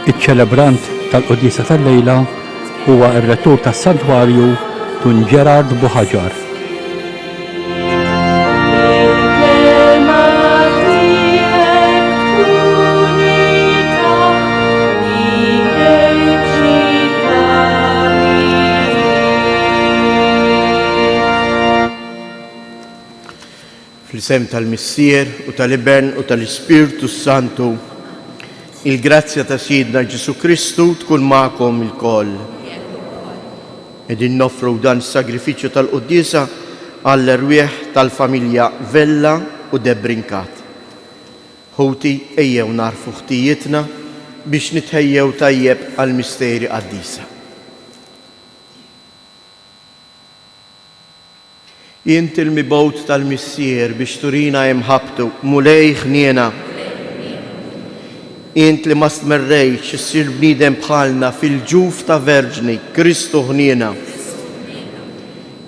Iċ-ċelebrant tal-qudjiesa tal-lejla huwa r-rettur tas-santwarju Dun Gerard Buħaġar. Fl-isem tal-Missier u tal-Ibn u tal-Ispirtu Santu, il-grazzja ta' Sidna Ġesu Kristu tkun magħkom il-koll. Qegħdin noffru dan is-sagrifiċċju tal-quddiesa għall-erwieħ tal-familja Vella u Debrinkat. Ħuti ejjew narfu ħtijietna biex nitħejjew tajjeb għall-misteri qaddisa. Jint il-mibgħut tal-Missier biex turina jemħabtu mulej ħniena. Jint li ma stmerrejx issir bniedem bħalna fil-ġuf ta' Verġni Kristu ħniena.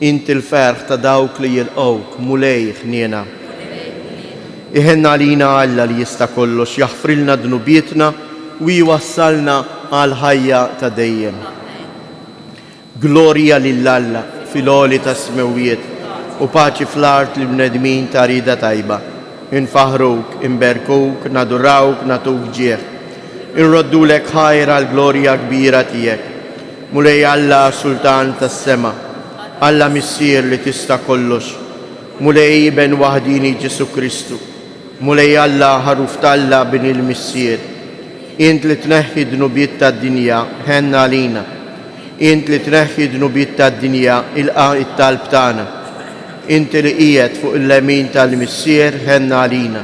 Jint il-ferħ ta' dawk li jilqgħuk mulej ħniena. Iħenna għalina Alla li jista' kollox jaħfrilna dnubietna u jwassalna għal ħajja ta' dejjem. Glorja lill-Alla fil-għoli ta' smewiet u paċi fl-art li bnedmin ta' rida tajba. Infaħruk, inberkuk, nadurawk, natuk ġieħ. Inroddulek ħajra l-glorja kbira tijek. Mulej Alla Sultan tas-sema, Alla Missier li tista' kollox. Mulej ben waħdini Ġesu Kristu. Mulej Alla ħaruf talla bin il-Missier. Int li tneħħi dnubiet tad-dinja ħenna għalina. Int li tneħħi dnubiet tad-dinja ilqa' it-talb tagħna. Inti li qiegħed fuq il-lemin tal-Missier ħenna għalina.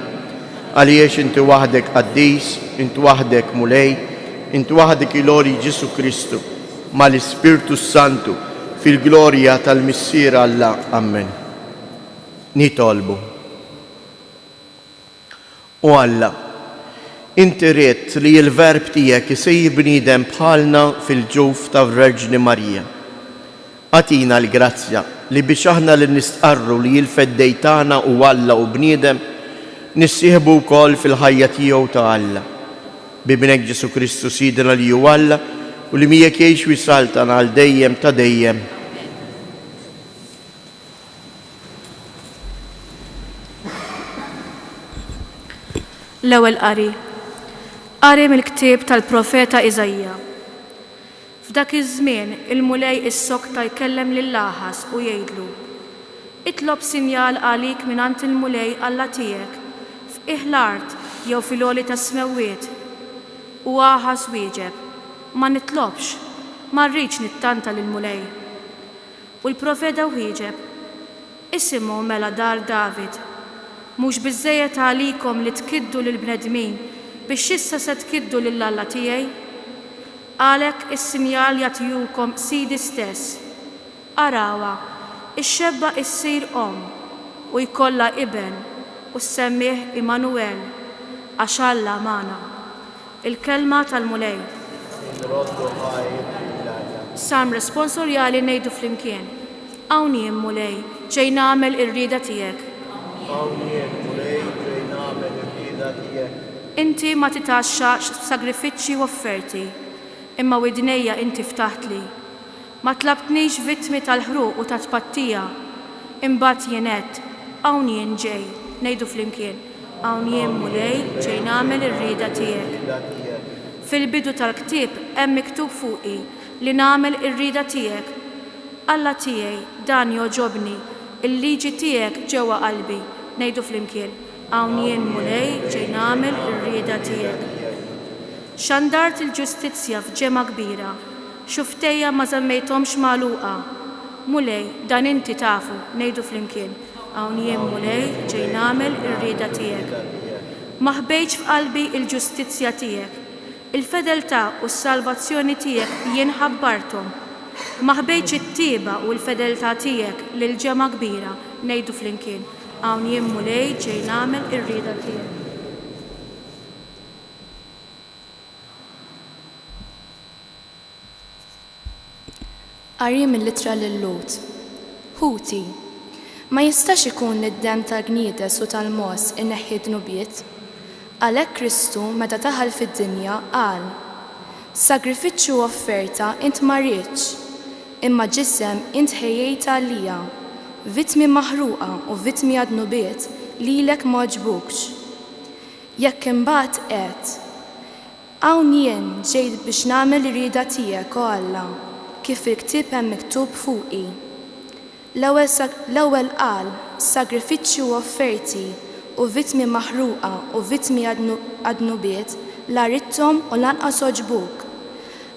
Għaliex inti waħdek qaddis, inti waħdek mulej, inti waħdek il-għoli Ġesu Kristu, mal-Ispirtu Santu fil-glorja tal-Missier Alla. Amen. Nitolbu. U Alla, inti ried li l-verb tiegħek isejjib bniedem bħalna fil-ġuf ta' Verġni Marija. Għatina l-grazzja li biex aħna li nistqarru li jil-feddejtana u Alla u bniedem nissieħbu wkoll fil-ħajja tiegħu ta' Alla. Bibnek Ġesu Kristu Sidna li hu Alla u li miegħek jgħix wisaltana għal dejjem ta' dejjem. L-ewwel qari mill-ktieb tal-Profeta Iżajja. F'dak iż-żmien il-mulej is-sokta jkellem lil-Laħas u jgħidlu: Itlob sinjal għalik mingħand il-mulej Alla tiegħek f'qiegħ l-art jew fil-għoli tas-smewwiet. U Aħas wieġeb: Ma nitlobx, ma rridx nittanta lill-mulej. U l-profeta wieġeb: Isimgħu mela dar David, mhux biżżejjed għalikom li tkiddu lill-bnedmin biex issa se tkiddu lill-Alla tiegħi? Għalhekk is-sinjal jagħtijukom Sidi stess. Arawha, ix-xebba issir u jkollha iben u ssemmih Immanuel għax Alla magħna. Il-kelma tal-mulej. Sam responsorjali ngħidu flimkien. Hawn jien mulej, ġej nagħmel ir-rieda tiegħek. Hawn jien mulej, ġej nagħmel ir-rieda tiegħek. Inti ma titaxxax sagrifiċċji u offerti, imma widnejja inti ftaħt li. Ma tlabtnix vittmi tal-ħruq u ta' tpattija. Imbagħad jien għedt, hawn jien ġej, ngħidu flimkien. Hawn jien mulej, ġej nagħmel ir-rieda tiegħek. Fil-bidu tal-ktieb hemm miktub fuqi li nagħmel ir-rieda tiegħek. Alla tiegħi dan joġobni, il-liġi tiegħek ġewwa qalbi, ngħidu flimkien. Hawn jien mulej, ġej nagħmel ir-rieda tiegħek. Xandart il-ġustizzja f'ġemma kbira, xuftejja ma żammejthomx magħluqa. Mulej, dan inti tafu, ngħidu flimkien. Hawn jien mulej, ġej nagħmel ir-rieda tiegħek. Ma ħbejtx f'qalbi il-ġustizzja tiegħek. Il-fedeltà u s-salvazzjoni tiegħek jien ħabbarthom. Ma ħbejtx it-tieba u l-fedeltà tiegħek lil ġemma kbira, ngħidu flimkien. Hawn jien mulej, ġej nagħmel ir-rieda tiegħek. Qari mill-ittra lil-Lut. Ħuti, ma jistax ikun li d-dem tal-gniedes u tal-mos inneħħi dnubiet. Għalhekk Kristu meta daħal fid-dinja qal: Sagrifiċċju u offerta int ma rridx, imma ġisem int ħejjejta għalija, vittmi maħruqa u vittmi għadnubiet lilek ma ġbukx. Jekk imbagħad qed, hawn jien ġejt biex nagħmel ir-rieda tiegħek o Alla, kif il-ktieb hemm miktub fuqi. L-ewwel qal sagrifiċċju u offerti u vittmi maħruqa u vittmi għadnubiet la ridthom u lanqas oġbuk.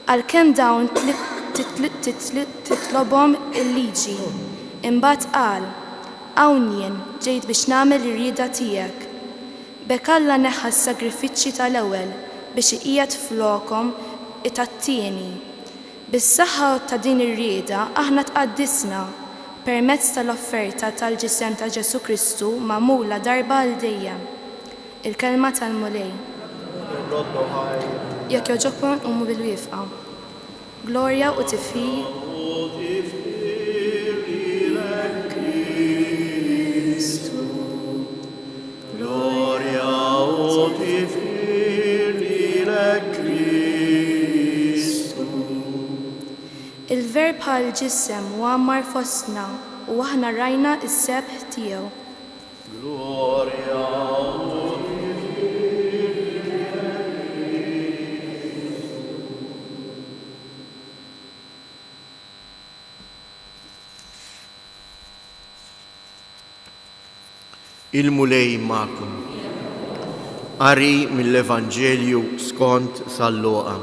Għalkemm dawn titlobhom il-liġi, imbagħad qal, hawn jien ġejt biex nagħmel ir-rieda tiegħek. B'hekk Alla neħħa s-sagrifiċċji tal-ewwel biex iqiegħed flokkom it-tieni. Bis-saħħa ta' din ir-rieda aħna tqaddisna permezz tal-offerta tal-ġisem ta' Ġesu Kristu magħmula darba għal dejjem. Il-kelma tal-mulej. Jekk jogħġobkom qumu bil-wieqfa. Glorja u tifħir Kristu. Gloria u tifħir lilek Kristu. Il-verb bħal ġisem u għammar fostna u aħna rajna is-sebħ tiegħu. Gloria u il-mulej ma'kum. Qari mill-Evanġelju skont San-Luqa.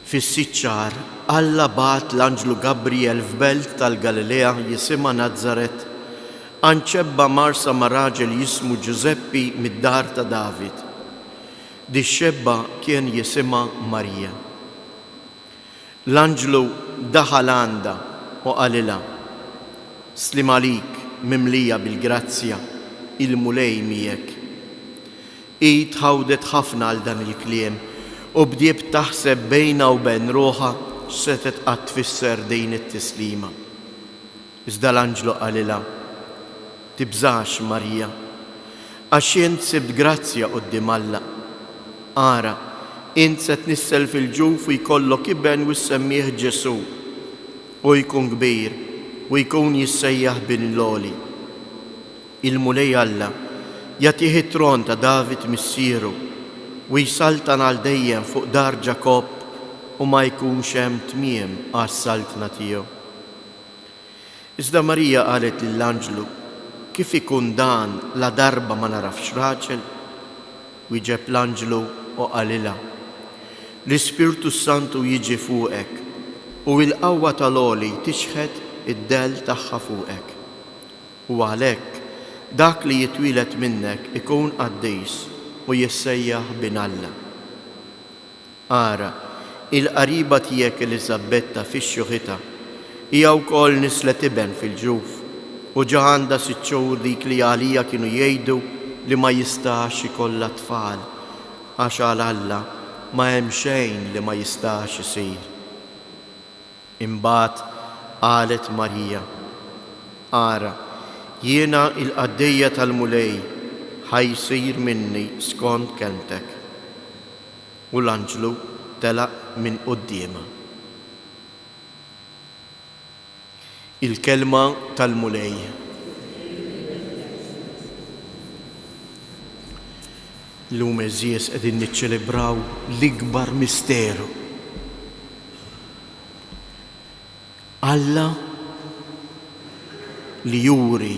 Fis-sitt xahar Alla bagħat l-Anġlu Gabriel f'belt tal-Galilea jisimha Nażaret għand xebba marsa ma' raġel jismu Ġuseppi mid-dar ta' David. Di xebba kien jisimha Marija. L-Anġlu daħal għandha u qalilha: Slim għalik mimlija bil-grazzja, il-mulej miegħek. Hi tħawdet ħafna għal dan il-kliem u bdiet taħseb bejna u bejn ruħha x'se tqgħod tfisser din it-tislima. Iżda l-Anġlu qalilha: Tibżax Marija, għax int sibt grazzja quddiem Alla. Ara, int se tnissel fil-ġuf u jkollok iben u ssemmih Ġesu u jkun kbir u jkun jissejjaħ bin l-oli. Il-mulej Alla jagħtih it-tron ta' David missieru u jsaltan għal dejjem fuq dar Ġakob u ma jkunx hemm tmiem għas-saltna tiegħu. Iżda Marija qalet lill-Anġlu: Kif ikun dan la darba ma narafx raġel? Wieġeb l-Anġlu u qalilha: L-Ispirtu Santu jiġi fuqek u l-qawwa tal-għoli tixħed id-del tagħha fuqek. U għalhekk dak li jitwieled minnek ikun qaddis u jissejjaħ bin Alla. Ara, il-qariba tiegħek Eliżabetta fix-xuħitha hija wkoll nislet iben fil-ġuf u ġa għandha 6 xhur dik li għalija kienu jgħidu li ma jistax ikollha tfal għax għal Alla ma hemm xejn li ma jistax isir. Imbagħad qalet Marija: Ara, jiena il-qaddejja tal-mulej ħajsir minni skont kelmtek. U l-Anġlu telaq minn qudiemha. Il-kelma tal-mulej. Llum eżies qegħdin niċċelebraw l-ikbar misteru. Alla li juri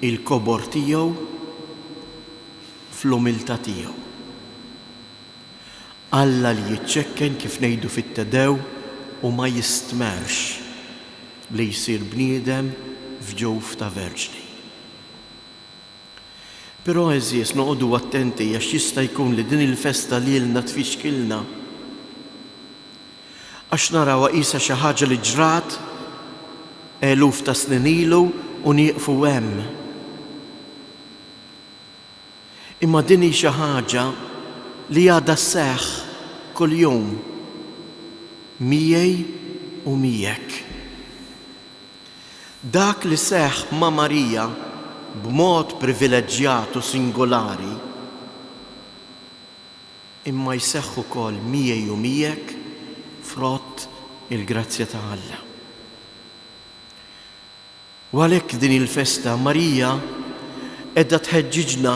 il-kobor tiegħu fl-umiltà tiegħu. Alla li jiċċekken kif ngħidu fit-tedew u ma jistmerx li jsir bniedem f'ġewf ta' verġni. Però eżies noqogħdu attenti għax jista' jkun li din il-festa lilna tfixkilna. Għax naraw qisha xi ħaġa li ġrat eluf ta' snin ilu u nieqfu hemm. Imma din hi xi ħaġa li għadha sseħħ kuljum miegħi u miegħek. Dak li seħħ ma' Marija b'mod privileġġjat u singolari imma jseħħu ukoll miegħi u miegħek frott il-grazzja ta' Alla. U għalhekk din il-festa Marija qiegħda tħeġġiġna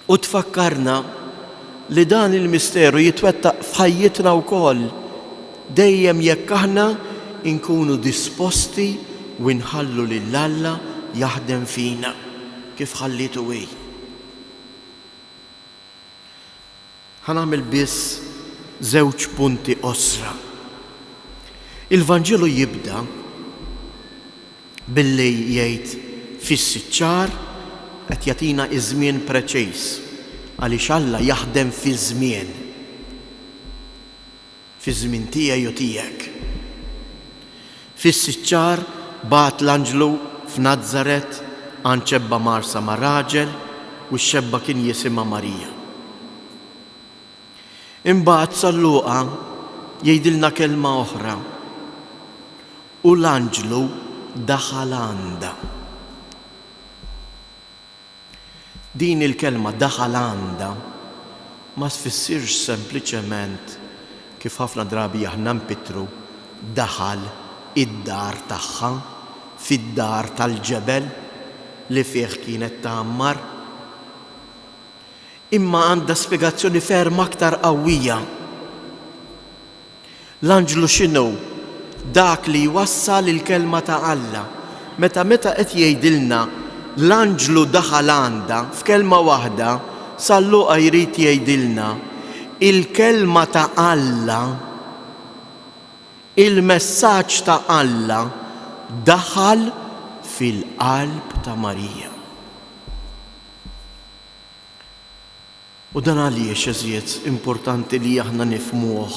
u tfakkarna li dan il-misteru jitwettaq f'ħajjitna wkoll dejjem jekk aħna nkunu disposti u nħallu lil Alla jaħdem fina kif ħallitu wej. Ħanagħmel biss żewġ punti qosra. Il-Vanġelu jibda billi jgħid fis-siċċar qed jagħtina iż-żmien preċiż għaliex Alla jaħdem fi żmien. Fi żmien tiegħi u tiegħek. Fis-siċċar bagħat l-Anġlu f'Nażaret għand xebba marsa ma' raġel u x-xebba kien jisimha Marija. Imbagħad sal-Luqa jgħidilna kelma oħra u l-Anġlu daħal għandha. Din il-kelma daħal għandha ma tfissirx sempliċement kif ħafna drabi aħna npittru daħal id-dar tagħha fid-dar tal-ġebel li fih kienet tagħammar. Imma għandha spjegazzjoni ferm aktar qawwija. L-Anġlu x'inhu? Dak li jwassal il-kelma ta' Alla. Meta qed jgħidilna l-Anġlu daħal għandha f'kelma waħda, sal-Luqa jrid jgħidilna il-kelma ta' Alla, il-messaġġ ta' Alla daħal fil-qalb ta' Marija. U dan għaliex eżiet importanti li aħna nifhmuh.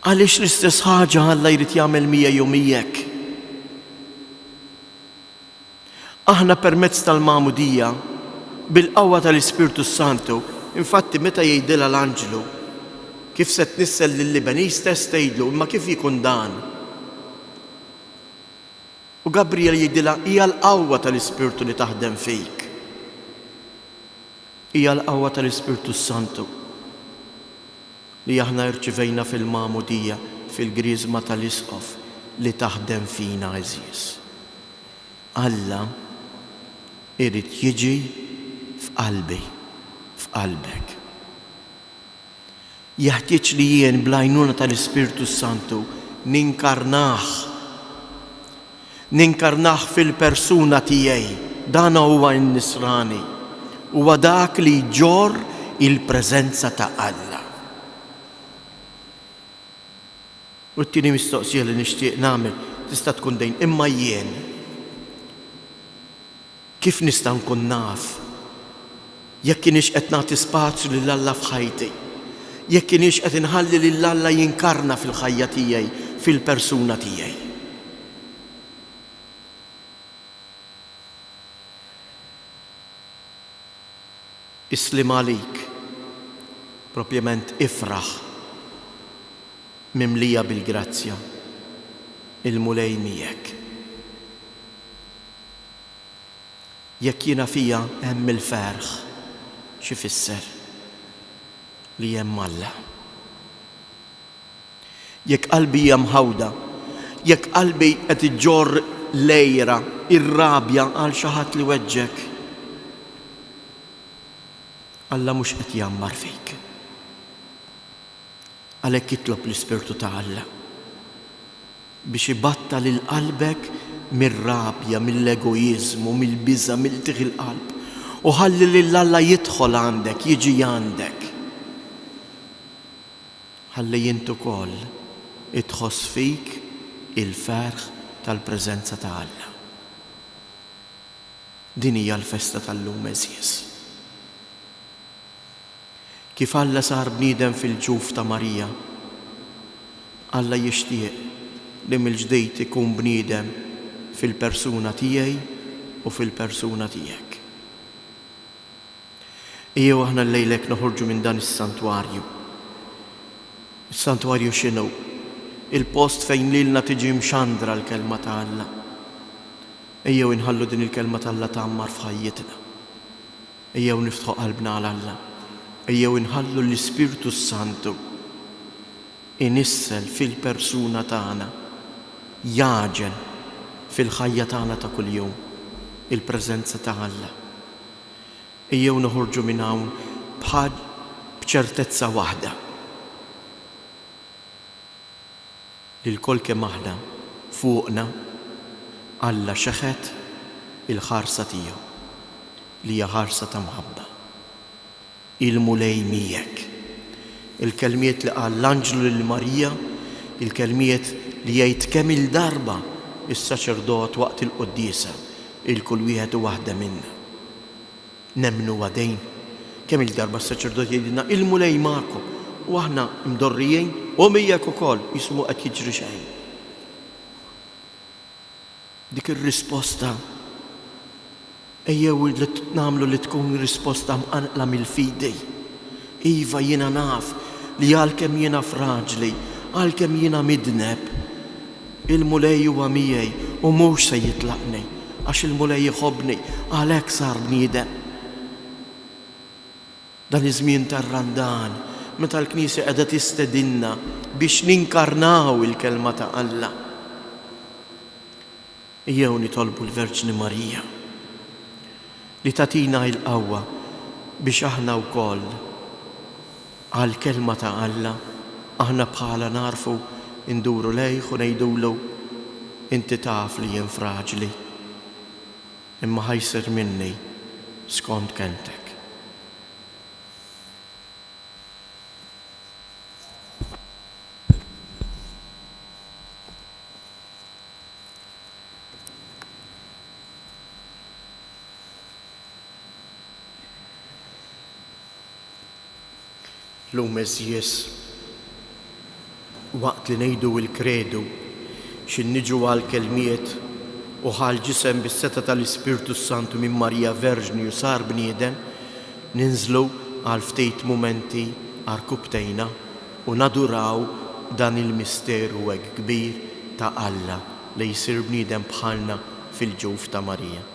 Għaliex l-istess ħaġa Alla jrid jagħmel miegħi u miegħek. Aħna permezz tal-Magħmudija bil-qawwa tal-Ispirtu Santu, infatti meta jgħidilha l-Anġlu kif se tnissel lill-Libanis stess tgħidlu imma kif jkun dan? U Gabriel jgħidilha hija l-qawwa tal-Ispirtu li taħdem fik. Hija l-qawwa tal-Ispirtu Santu li aħna rċivejna fil-Magħmudija fil-griżma tal-Isqof li taħdem fina eżies. Alla irid jiġi f'qalbi, f'qalbek. Jeħtieġ li jien bl-għajnuna tal-Ispirtu Santu ninkarnaħ fil-persuna tiegħi. Dan huwa n-nisrani. Huwa dak li jġorr il-preżenza ta' Alla. U t-tieni mistoqsija li nixtieq nagħmel tista' tkun dejn imma jien. Kif nista' nkun naf jekk kienx qed nagħti spazju lil Alla f'ħajti? Jekk kienx qed inħalli lil Alla jinkarna fil-ħajja tiegħi, fil-persuna tiegħi. Islim għalik, propjament ifraħ, mimlija bil-grazzja, il-mulej miegħek. Jekk jiena fija hemm il-ferħ, xi fisser? Li hemm Alla. Jekk qalbi hija mħawda, jekk qalbi qed iġġorr lejra, ir-rabja għal xi ħadd li weġġek, Alla mhux qed jammar fik. Għalhekk itlob l-Ispirtu ta' Alla biex ibattal lil qalbek mir-rabja, mill-egoiżmu, mill-biża, mill-tieħ il-qalb u ħalli lil Alla jidħol għandek, jiġi għandek. Ħalli jint ukoll idħoss fik il-ferħ tal-preżenza ta' Alla. Din hija l-festa tal-lum eżies. Kif Alla sar bniedem fil-ġuf ta' Marija, Alla jixtieq li mill-ġdejt ikun bniedem fil-persuna tiegħi u fil-persuna tiegħek. Ejjew aħna llejlek noħorġu minn dan is-santwarju. Is-santwarju x'inhu? Il-post fejn lilna tiġi mxandra l-kelma ta' Alla. Ejjew inħallu din il-kelma ta' Alla tagħmmar f'ħajjitna. Ejjew niftħu qalbna għal Alla. Ejjew inħallu l-Ispiritu Santu inissel fil-persuna tagħna, jaġel fil-ħajja tagħna ta' kuljum il-preżenza ta' Alla. Ejjew noħorġu minn hawn b'ċertezza waħda li l-kol kemm aħna fuqna Alla xeħet il-ħarsa tiegħu li hija ħarsa ta' mħabba. Il-mulej miegħek. Il-kelmiet li qal l-anġlu lil Marija, il-kelmiet li jgħid kemm il-darba is-saċerdot waqt il-quddiesa, il-kull wieħed u waħda minna. Nemmnu għadejn, kemm il-darba s-saċerdot jgħidilna il-mulej magħkom u aħna mdorrijin u miegħek ukoll jismu qed jiġri xejn. Dik ir-risposta ejjew li nagħmlu li tkun risposta mqanqla mill-fidi. Iva jiena naf li għalkemm jiena fraġli, għalkemm jiena midneb, il-mulej huwa miegħi u mhux se jitlaqni għax il-mulej jħobbni għalhekk sar bniedem. Dan iż-żmien tar-randan meta l-Knisja qiegħda tistedinna biex ninkarnaw il-kelma ta' Alla. Ejjew nitolbu l-Verġni Marija li tatina il-qawwa biex aħna wkoll għal-kelma ta' Alla aħna bħala narfu induru lejh u ngħidulu inti taf li jien fraġli imma ħajsir minni skont kentek. L-lum eżjes, waqt li ngħidu il-kredu, x'inniġu għal-kelmiet u ħal-ġisem bis-seta tal-Ispirtu Santu minn Marija Verġni u sar bniedem, ninżlu għal ftit mumenti għarkubtejna u naduraw dan il-misteru hekk kbir ta' Alla li jsir bniedem bħalna fil-ġuf ta' Marija.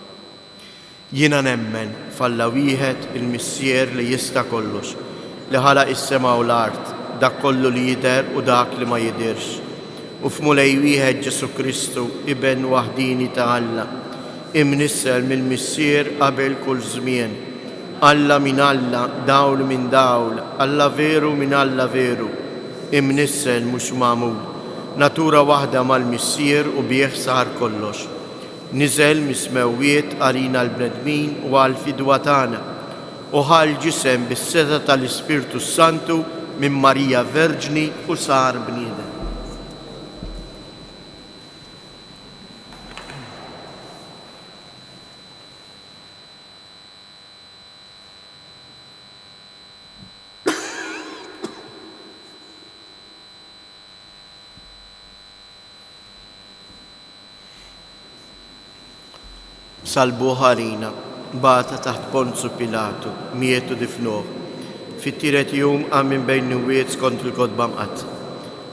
Jiena nemmen f'Alla wieħed il-Missier li jista' kollox, li ħalaq is-sema u l-art, dak kollu li jidher u dak li ma jidirx. U f'mulej wieħed Ġesu Kristu, iben waħdini ta' Alla, imnissel mill-Missier qabel kull żmien. Alla min Alla, dawl min dawl, Alla veru min Alla veru, imnissel mhux magħmul. Natura waħda mal-Missier u bih sar kollox. Niżel mis-smewwiet qarina l-bnedmin u għall-fidwa tagħna. U ħal ġisem bis-seta tal-Ispirtu Santu minn Marija Verġni u sar bniedem. Salbuh ħarina, bata taħt Ponzu Pilatu, mietu difnuh. Fit-tielet jum qam minn bejn nwiet skont il-kotba mqatt.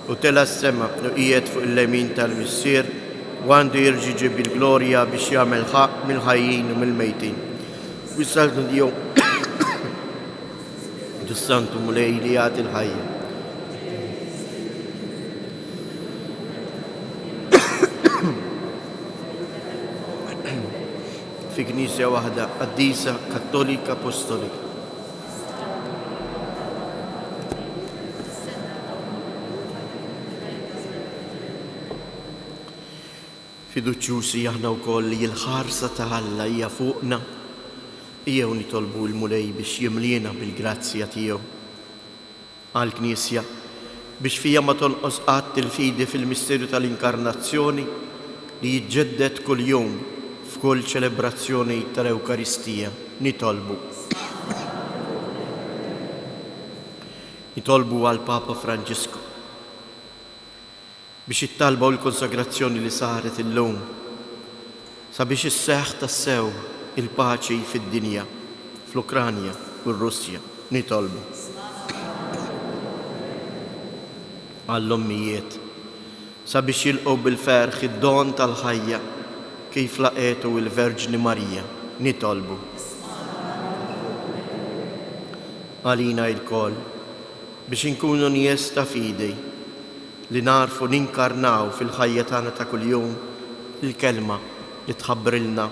U tela s-sema u qiegħed fuq il-lemin tal-Missier u għandu jirġi bil-glorja biex jagħmel ħaq mill-ħajjin u mill-mejtin. Wissaltu diju Santu mulej li jagħti l-ħajja. Fi Knisja waħda qaddisa Kattolika Apostolika. Fiduċjusi aħna wkoll li l-ħarsa ta' Alla hija fuqna, ejjew nitolbu l-mulej biex jimliena bil-grazzja tiegħu għall-Knisja biex fija ma tonqos qatt il-fidi fil-misterju tal-Inkarnazzjoni li jiġġedded kull jum f'kull ċelebrazzjoni tal-Ewkaristija. Nitolbu għall-Papa Franġisku biex jittalbaw l-konsagrazzjoni li saret illum sabiex isseħħ tassew il-paċi fid-dinja, fl-Ukranja u r-Russja. Nitolbu għall-ommijiet sabiex jilqgħu bil-ferħ id-don tal-ħajja kif laqetu il-Verġni Marija. Nitolbu għalina il-koll biex inkunu niesta fidej li narfu ninkarnaw fil-ħajja tagħna ta' kuljum il-kelma li tħabbrilna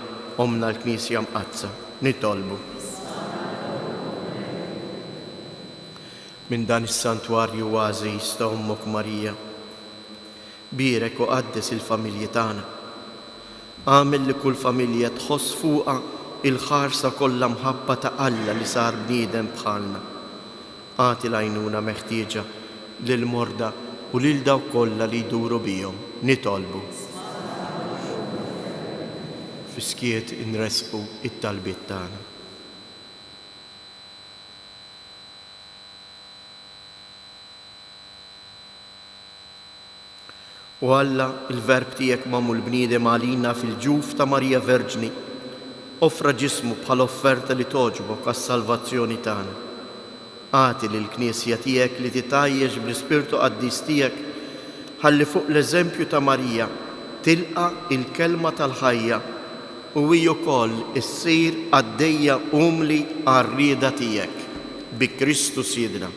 omna l-Knisja mqazza. Nitolbu minn dan is-santwarju għażiż ta' Ommok Marija, birek u qaddes il-familji tagħna. Għamel li kull familja tħoss fuqha il-ħarsa kollha mħabba ta' Alla li sar bniedem bħalna. Għati l-għajnuna meħtieġa lil morda u lil dawk kollha li jduru bihom. Nitolbu fiskiet inresqu it-talbiet tagħna. U Alla, il-verb tiegħek magħmul bniedem għalina fil-ġuf ta' Marija Verġni, offra ġismu bħal offerta li toġbok għas-salvazzjoni tagħna. Għati lill-Knisja tiegħek li titgħajjex bl-Ispirtu Qaddis tiegħek ħalli fuq l-eżempju ta' Marija tilqa' il-kelma tal-ħajja u hi wkoll issir għaddejja umli għar-rieda tiegħek bi Kristu Siedna.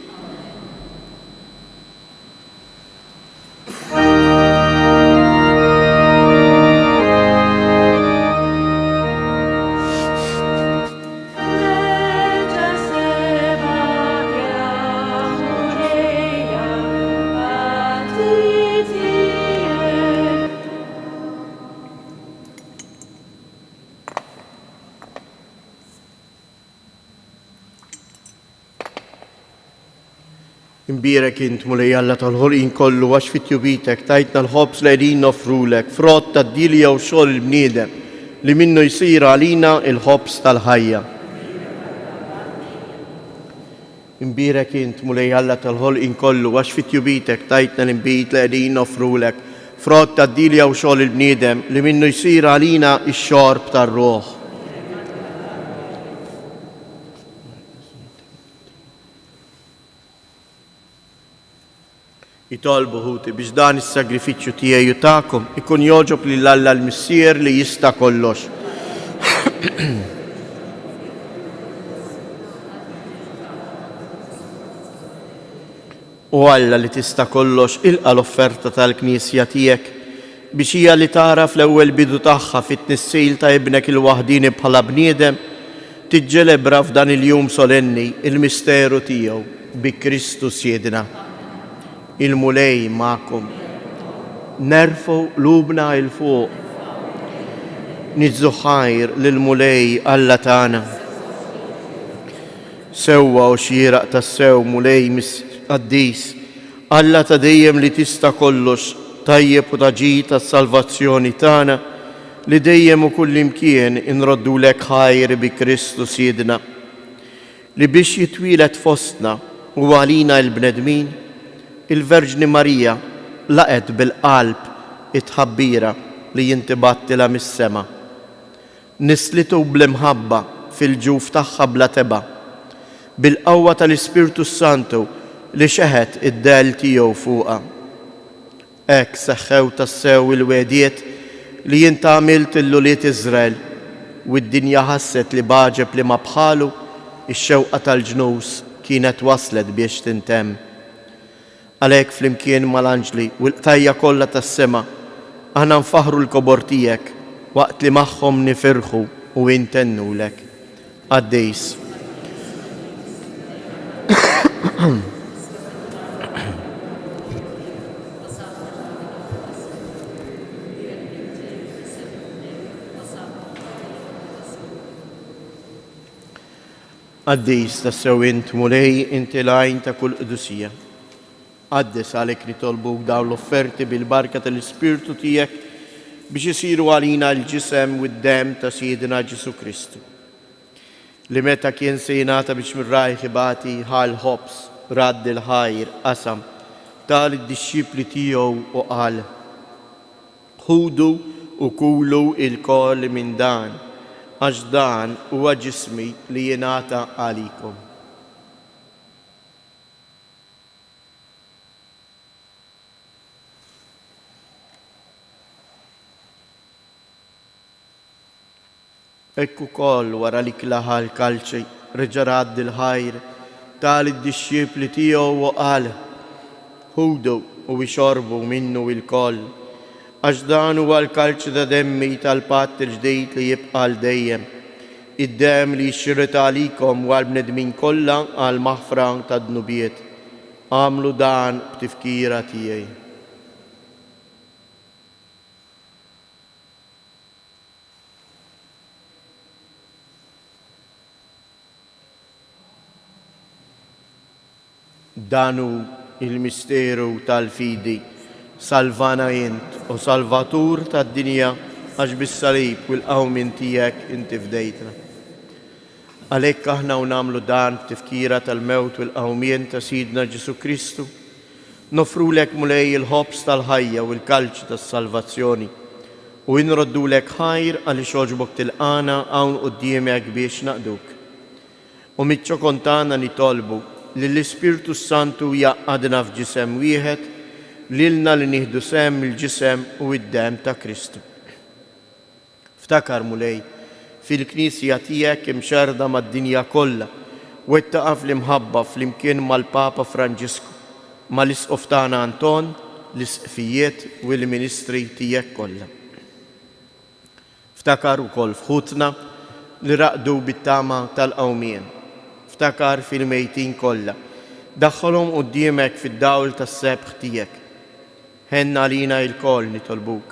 Imbirek int mulej Alla tal-ħolqien kollu għax fit-tjubitek tajtna l-ħobs li qegħdin nofrulek frott tad-dilja u xogħol il-bniedem li minnu jsir għalina il-ħobs tal-ħajja. Imbirek int mulej Alla tal-ħolqien kollu għax fit-tjubitek tajtna l-inbit li qegħdin nofrulek frott tad-dilja u xogħol il-bniedem li minnu jsir għalina x-xorb tar-ruħ. Jitolbu ħuti biex dan is-sagrifiċċju tiegħi u tagħkom ikun joġob lil Alla l-Missier li jista' kollox. U Alla li tista' kollox ilqa l-offerta tal-Knisja tiegħek biex hija li tara fl-ewwel bidu tagħha fit-tnissil ta' ibnek il-waħdini bħala bniedem tiġġelebra f'dan il-jum solenni il-misteru tiegħu bi Kristu Siedna. Il-mulej ma'kom, nerfu lubna il-fuq, nidżu ħajr lil-mulej Alla tagħna. Sewwa u xieraq tas-sew mulej Qaddis, Alla ta' dejjem li tista' kollox, tajjeb u taġi tas-salvazzjoni tagħna li dejjem u kull imkien inroddulek ħajr bi Kristu Siedna li biex jitwilet fostna u għalina l-bnedmin il-Verġni Marija laqet bil-qalb it-ħabbira li jintibattila mis-sema. Nislitu bl-imħabba fil-ġuf tagħha bla teba, bil-qawwa tal-Ispirtu Santu li xeħet id-del tiegħu fuqha. Hekk seħħew tassew il-wediet li jint għamilt il-luliet Iżrael u d-dinja ħasset li baġeb li ma bħalu ix-xewqa tal-ġnus kienet waslet biex tintemm. Għalhekk flimkien mal-anġli u l-qtajja kollha tas-sema aħna nfaħru l-kobor tiegħek waqt li magħhom nifirħu u intennulek. Għaddejs. Għaddejs tassew int mulej inti l-għajn ta' kull qdusija. Għaddes għalek nitolbuk dawn l-offerti bil-barka tal-Ispirtu tiegħek biex isiru għalina l-ġisem u d-dem ta' Siedna Ġesu Kristu. Li meta kien se jingħata biex mir-rajħ ibati ħal ħobs, radd il-ħajr, qasam, tal id-disċipli tiegħu u qal: ħudu u kulu il-koll minn dan, għax dan huwa ġismi li jingħata għalikom. Ekku koll wara li klaħa l-kalċi reġa radd il-ħajr tal id-disċipli tiegħu u qal: ħudu u ixorbu minnu il-koll, għax dan huwa l-kalċ ta' demmi tal-patt il-ġdid li jibqa' l dejjem, id-dem li jxirrita għalikom u għal-bnedmin kollha għal maħfra ta' dnubiet. Għamlu dan b'tifkira tiegħi. Danu il-misteru tal-fidi, salvana jint u salvatur tad-dinja, għax bis-salib u l-qawmin tiegħek inti fdejtna. Għalhekk aħna u nagħmlu dan b'tifkira tal-mewt u l-qawmien ta' Sidna Ġesu Kristu, nofrulek mulej il-ħobs tal-ħajja u l-kalċ tas-salvazzjoni u nroddulek ħajr għaliex għoġbok tilqana hawn quddiemek biex naqduk. U mitċo kontana nitolbu li l-Ispirtu Santu jaqadna f'ġisem wieħed, lilna li nieħdu sem il-ġisem u id-dem ta' Kristu. Ftakar mulej fil-Knisja tiegħek imxerda mad-dinja kollha u ittaqaf l-imħabba flimkien mal-Papa Franġisku, mal-Isqof tagħna Anton, l-isqfijiet u l-ministri tiegħek kollha. Ftakar ukoll f'ħutna li raqdu bit-tama tal-qawmien. Ftakar fil-mejtin kollha, daħħolhom quddiemek fid-dawl tas-sebħ tiegħek. Ħenna lina l-koll nitolbuk,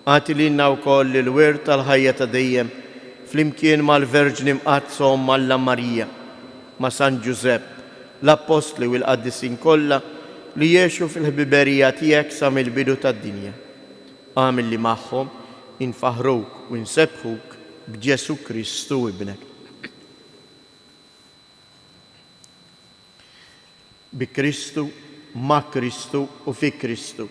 għati lilna wkoll il-wirt tal-ħajja ta' dejjem flimkien mal-Verġni mqaddsom Malla Marija, ma' San Ġusepp, l-Apostli u l-Qaddisin kollha li jgħixu fil-ħbiberija tiegħek sa mill-bidu tad-dinja. Għamil li magħhom infaħruk u nsebħuk b'Ġesu Kristu ibnek. Bi Kristu, ma' Kristu u fi Kristu.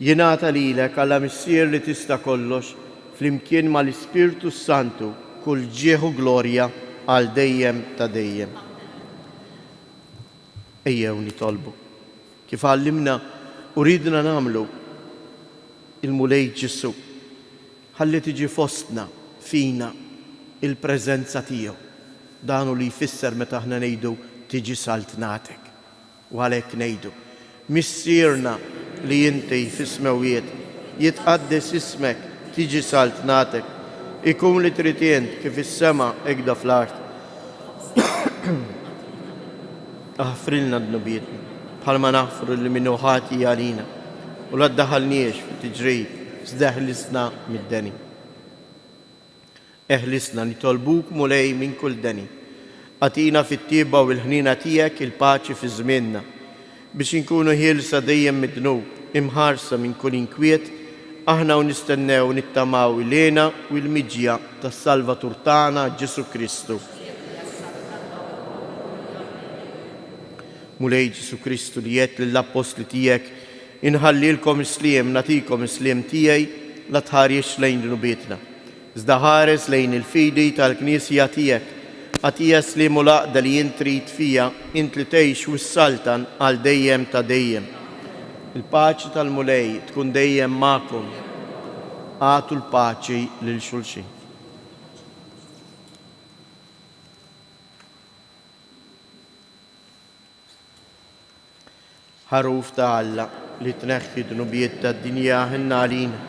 Jingħata lilek għalla missier li tista' kollox flimkien mal-Ispirtu Santu kull ġieħu glorja għal dejjem ta' dejjem. Ejjew nitolbu. Kif għallimna u ridna nagħmlu il-mulej Ġesu, ħalli tiġi fostna fina il-preżenza tiegħu. Danu li jfisser meta aħna ngħidu tiġi saltnatek. U għalhekk ngħidu, missierna li inti fis-smewiet jitqaddes ismek, tiġi saltnatek, ikun li trid int kif is-sema hekk fl-art. Aħfrilna d-nubietna bħalma naħfru li minnu ħati għalina u la ddaħalniex fit-tiġrib żdeħlisna mid-deni. Eħlisna nitolbuk mulej minn kull deni. Għatina fit-tieba u l-ħnina tiegħek il-paċi fi żmienna biex inkunu ħielsa dejjem mid-dnub, imħarsa minn kull inkwiet, aħna u nistennew nittamaw ilena u l-miġja tas-Salvatur tagħna Ġesu Kristu. Mulej Ġesu Kristu li jgħid lill-Apostli tiegħek inħallilkom isliem nagħtikom isliem tiegħi la tħarix lejn nubietna. Iżda ħares lejn il-fidi tal-Knisja tiegħek, għatija slimu laqda li jint trid fija, int li tgħix wis-saltan għal dejjem ta' dejjem. Il-paċi tal-mulej tkun dejjem magħkom. Għatu l-paċi lil xulxin. Ħaruf ta' Alla li tneħħi dnubiet tad-dinja ħinna għalina.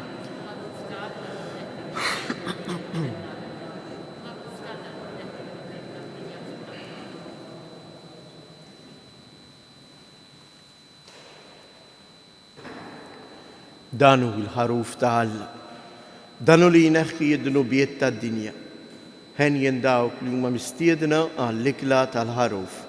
Danu il-ħaruf ta' Alla, danu li jneħħi id-dnubiet tad-dinja. Ħen jendawk li huma mistiedna għall-ikla tal-ħaruf.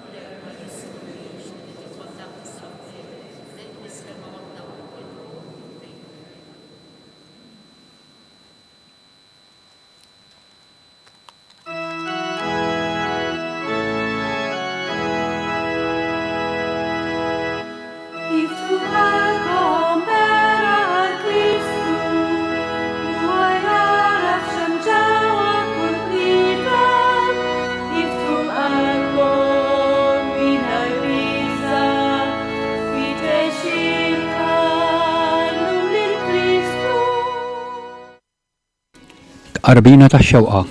Qarbina tax-xewqa.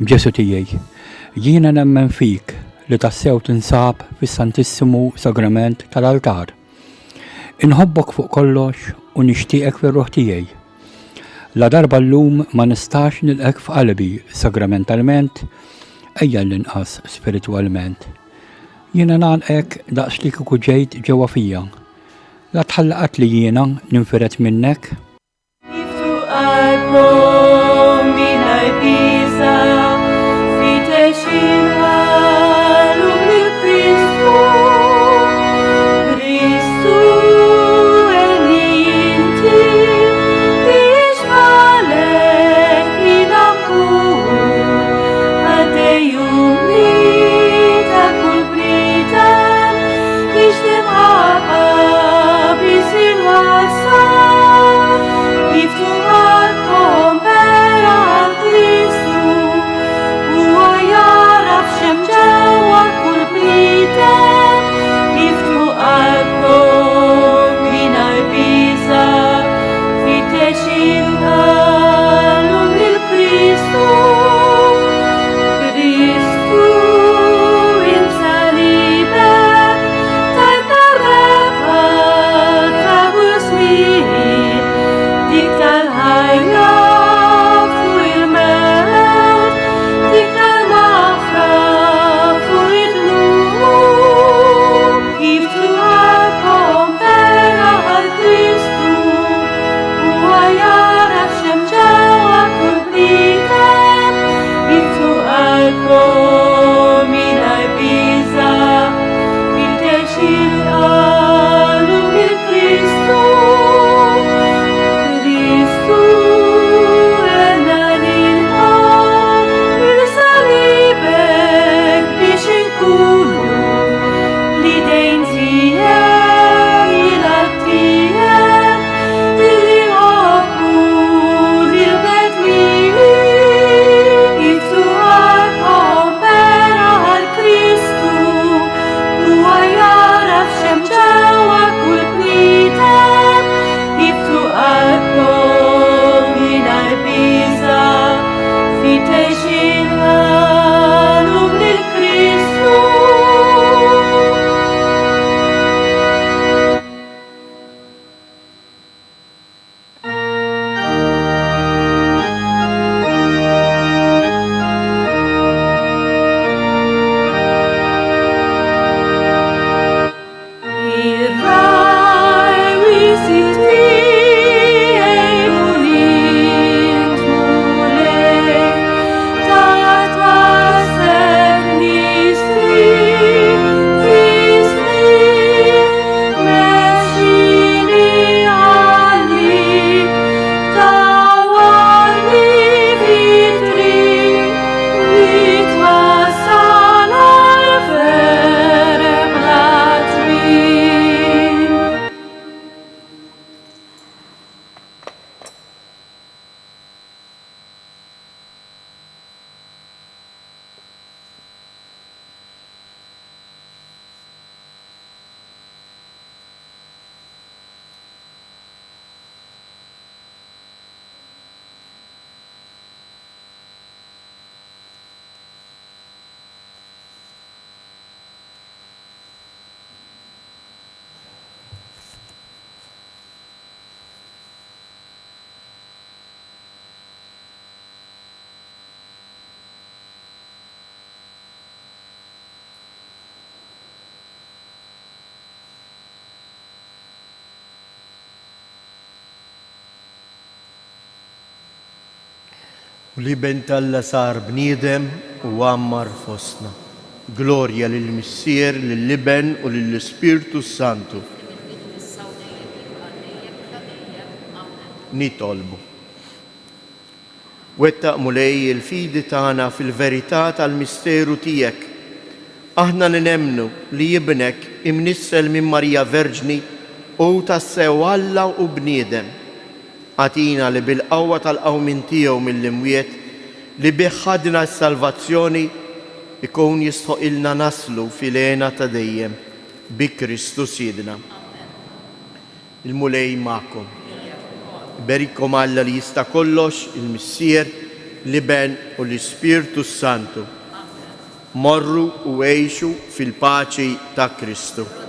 Ġesu tiegħi, jiena nemmen fik li tassew tinsab fis-Santissimu Sagrament tal-altar. Inħobbok fuq kollox u nixtieqek fir-ruħ tiegħi. La darba llum ma nistax nilqek f'qalbi sagramentalment, ejja l-inqas spiritwalment. Jiena nagħlqek daqs li kieku ġejt ġewwa fija. La tħallaqat li jiena ninfiret minnek. U li bentalla sar bniedem u għammar fostna. Glorja lill-Missier, lill-Liben u lill-Spiritu Santu. Nitolbu. Wettaq mulej il-fidi tagħna fil-verità tal-misteru tiegħek. Aħna ninemnu li jibnek imnissel minn Marija Verġni u tassew Alla u bniedem. Għatina li bil-qawwa tal-qawmin tiegħu mill-imwiet li biħħadna s-salvazzjoni ikun jistħoqilna naslu fil-għena ta' dejjem bi Kristu Sidna. Il-mulej ma'kom. Berikom Alla li jista' kollox, il-Missier, Liben u l-Ispiritu Santu. Morru u għejxu fil-paċi ta' Kristu.